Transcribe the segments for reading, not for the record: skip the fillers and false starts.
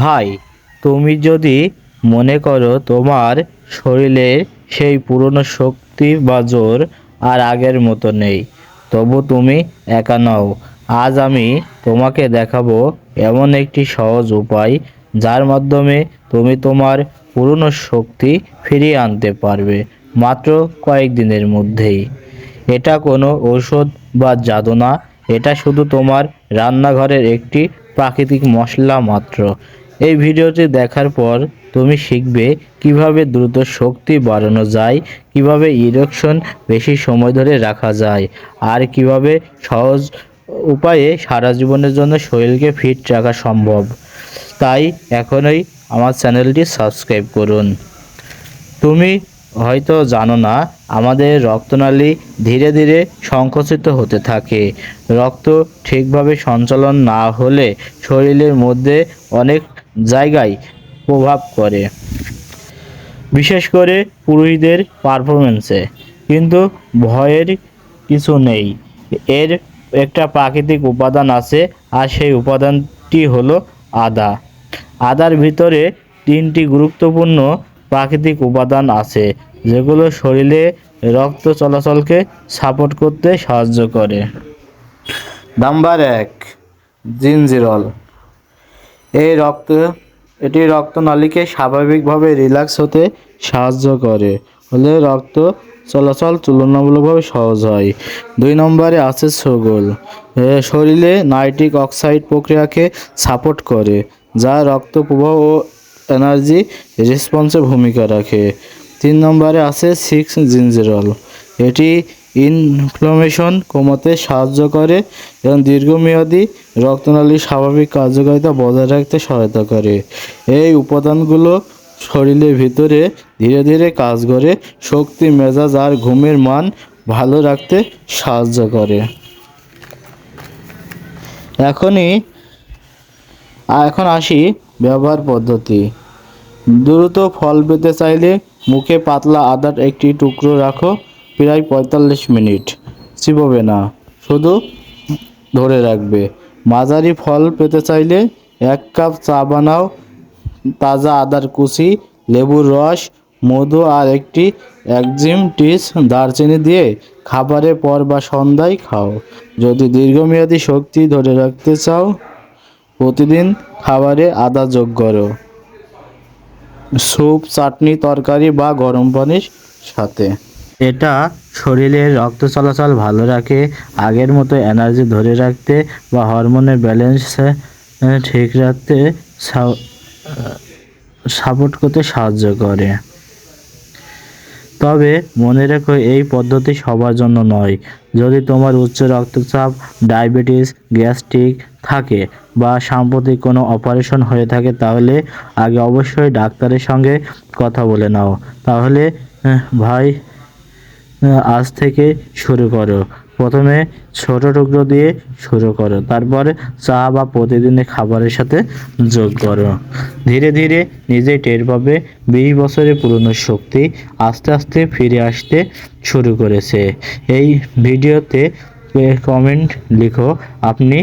ভাই, তুমি যদি মনে করো তোমার শরীরের সেই পুরনো শক্তি বা জোর আর আগের মতো নেই, তবু তুমি একা নও। আজ আমি তোমাকে দেখাবো এমন একটি সহজ উপায় যার মাধ্যমে তুমি তোমার পুরনো শক্তি ফিরিয়ে আনতে পারবে মাত্র কয়েকদিনের মধ্যেই। এটা কোনো ঔষধ বা জাদু না, এটা শুধু তোমার রান্নাঘরের একটি প্রাকৃতিক মশলা মাত্র। এই ভিডিওটি দেখার পর তুমি শিখবে কিভাবে দ্রুত শক্তি বাড়ানো যায়, কিভাবে ইরেকশন বেশি সময় ধরে রাখা যায়, আর কিভাবে সহজ উপায়ে সারা জীবনের জন্য শরীরকে ফিট রাখা সম্ভব। তাই এখনই আমার চ্যানেলটি সাবস্ক্রাইব করুন। তুমি হয়তো জানো না, আমাদের রক্তনালী ধীরে ধীরে সংকুচিত হতে থাকে। রক্ত ঠিকভাবে সঞ্চালন না হলে শরীরের মধ্যে অনেক জায়গায় প্রভাব করে, বিশেষ করে পুরুষদের পারফরমেন্সে। কিন্তু ভয়ের কিছু নেই, এর একটা প্রাকৃতিক উপাদান আছে, আর সেই উপাদানটি হলো আদা। আদার ভিতরে 3টি গুরুত্বপূর্ণ প্রাকৃতিক উপাদান আছে যেগুলো শরীরে রক্ত চলাচলকে সাপোর্ট করতে সাহায্য করে। নাম্বার 1, জিঞ্জিরল। এই রক্ত এটি রক্তনালীকে স্বাভাবিকভাবে রিল্যাক্স হতে সাহায্য করে, ফলে রক্ত চলাচল তুলনামূলকভাবে সহজ হয়। 2 নম্বরে আছে সগোল। শরীরে নাইট্রিক অক্সাইড প্রক্রিয়াকে সাপোর্ট করে, যা রক্ত প্রবাহ ও এনার্জি রেসপন্সে ভূমিকা রাখে। 3 নম্বরে আছে 6 জিঞ্জিরল। এটি ইনফ্লামেশন কমাতে সাহায্য করে এবং দীর্ঘমেয়াদী রক্তনালীর স্বাভাবিক কার্যকারিতা বজায় রাখতে সহায়তা করে। এই উপাদানগুলো শরীরের ভিতরে ধীরে ধীরে কাজ করে শক্তি, মেজাজ আর ঘুমের মান ভালো রাখতে সাহায্য করে। এখন আসি ব্যবহার পদ্ধতি। দ্রুত ফল পেতে চাইলে মুখে পাতলা আদার একটি টুকরো রাখো, প্রায় 45 মিনিট। চিবোবে না, শুধু ধরে রাখবে। মাঝারি ফল পেতে চাইলে 1 কাপ চা বানাও, তাজা আদার কুচি, লেবুর রস, মধু আর একটি 1 চিমটিচ দারচিনি দিয়ে খাবারের পর বা সন্ধ্যায় খাও। যদি দীর্ঘমেয়াদী শক্তি ধরে রাখতে চাও, প্রতিদিন খাবারে আদা যোগ করো, স্যুপ, চাটনি, তরকারি বা গরম পানির সাথে। এটা শরীরের রক্ত চলাচল ভালো রাখে, আগের মতো এনার্জি ধরে রাখতে বা হরমোনের ব্যালেন্স ঠিক রাখতে সাপোর্ট করতে সাহায্য করে। তবে মনে রেখো, এই পদ্ধতি সবার জন্য নয়। যদি তোমার উচ্চ রক্তচাপ, ডায়াবেটিস, গ্যাস্ট্রিক থাকে বা সাম্প্রতিক কোনো অপারেশন হয়ে থাকে, তাহলে আগে অবশ্যই ডাক্তারের সঙ্গে কথা বলে নাও। তাহলে ভাই, আজ থেকে শুরু করো। প্রথমে ছোট টুকরো দিয়ে শুরু করো, তারপরে চা বা প্রতিদিনের খাবারের সাথে যোগ করো। ধীরে ধীরে নিজেই টের পাবে 20 বছরের পুরনো শক্তি আস্তে আস্তে ফিরে আসতে শুরু করেছে। এই ভিডিওতে কমেন্ট লিখো আপনি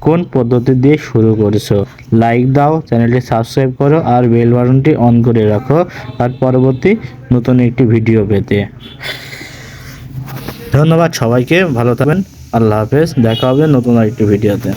কোন পদ্ধতি দিয়ে শুরু করেছো। লাইক দাও, চ্যানেলটি সাবস্ক্রাইব করো আর বেল বাটনটি অন করে রাখো আর পরবর্তী নতুন একটি ভিডিও পেতে। ধন্যবাদ সবাইকে, ভালো থাকবেন। আল্লাহ হাফেজ, দেখা হবে নতুন আরেকটি ভিডিওতে।